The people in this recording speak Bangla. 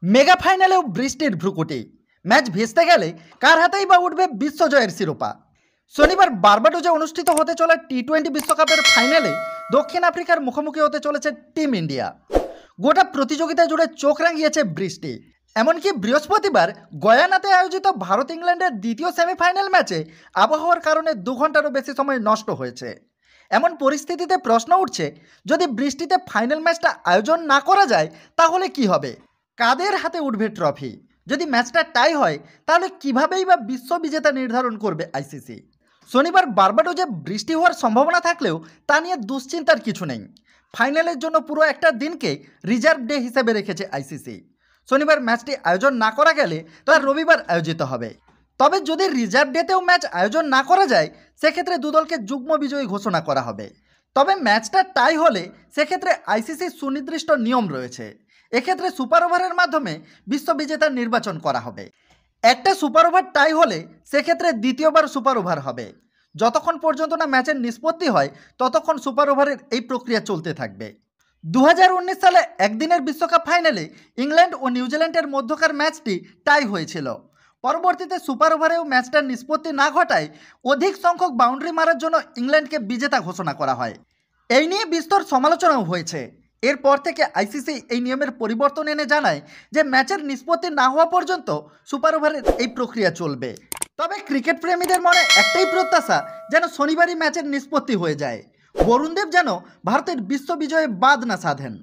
মেগা ফাইনালেও বৃষ্টির ভ্রুকুটি। ম্যাচ ভেস্তে গেলে কার হাতেই বা উঠবে বিশ্বজয়ের শিরোপা। শনিবার বার্বাডোজে অনুষ্ঠিত হতে চলা টি-20 বিশ্বকাপের ফাইনালে দক্ষিণ আফ্রিকার মুখোমুখি হতে চলেছে টিম ইন্ডিয়া। গোটা প্রতিযোগিতা জুড়ে চোখ রাঙিয়েছে বৃষ্টি। এমনকি বৃহস্পতিবার গয়ানাতে আয়োজিত ভারত ইংল্যান্ডের দ্বিতীয় সেমিফাইনাল ম্যাচে আবহাওয়ার কারণে 2 ঘন্টারও বেশি সময় নষ্ট হয়েছে। এমন পরিস্থিতিতে প্রশ্ন উঠছে, যদি বৃষ্টিতে ফাইনাল ম্যাচটা আয়োজন না করা যায় তাহলে কি হবে? কাদের হাতে উঠবে ট্রফি? যদি ম্যাচটা টাই হয় তাহলে কিভাবেই বা বিশ্ববিজেতা নির্ধারণ করবে আইসিসি? শনিবার বার্বাডোজে বৃষ্টি হওয়ার সম্ভাবনা থাকলেও তা নিয়ে দুশ্চিন্তার কিছু নেই। ফাইনালের জন্য পুরো একটা দিনকে রিজার্ভ ডে হিসেবে রেখেছে আইসিসি। শনিবার ম্যাচটি আয়োজন না করা গেলে তা রবিবার আয়োজিত হবে। তবে যদি রিজার্ভ ডেতেও ম্যাচ আয়োজন না করা যায় সেক্ষেত্রে দুদলকে যুগ্ম বিজয়ী ঘোষণা করা হবে। তবে ম্যাচটা টাই হলে সেক্ষেত্রে আইসিসির সুনির্দিষ্ট নিয়ম রয়েছে। এক্ষেত্রে সুপার ওভারের মাধ্যমে বিশ্ববিজেতার নির্বাচন করা হবে। একটা সুপার ওভার টাই হলে সেক্ষেত্রে দ্বিতীয়বার সুপার ওভার হবে। যতক্ষণ পর্যন্ত না ম্যাচের নিষ্পত্তি হয় ততক্ষণ সুপার ওভারের এই প্রক্রিয়া চলতে থাকবে। 2019 সালে একদিনের বিশ্বকাপ ফাইনালে ইংল্যান্ড ও নিউজিল্যান্ডের মধ্যকার ম্যাচটি টাই হয়েছিল। পরবর্তীতে সুপার ওভারেও ম্যাচটার নিষ্পত্তি না ঘটায় অধিক সংখ্যক বাউন্ডারি মারার জন্য ইংল্যান্ডকে বিজেতা ঘোষণা করা হয়। এই নিয়ে বিস্তর সমালোচনাও হয়েছে। এরপর থেকে আইসিসি এই নিয়মের পরিবর্তন এনে জানায় যে ম্যাচের নিষ্পত্তি না হওয়া পর্যন্ত সুপার ওভারের এই প্রক্রিয়া চলবে। তবে ক্রিকেট প্রেমীদের মনে একটাই প্রত্যাশা, যেন শনিবারই ম্যাচের নিষ্পত্তি হয়ে যায়। বরুণ দেব যেন ভারতের বিশ্ববিজয়ে বাদ না সাধেন।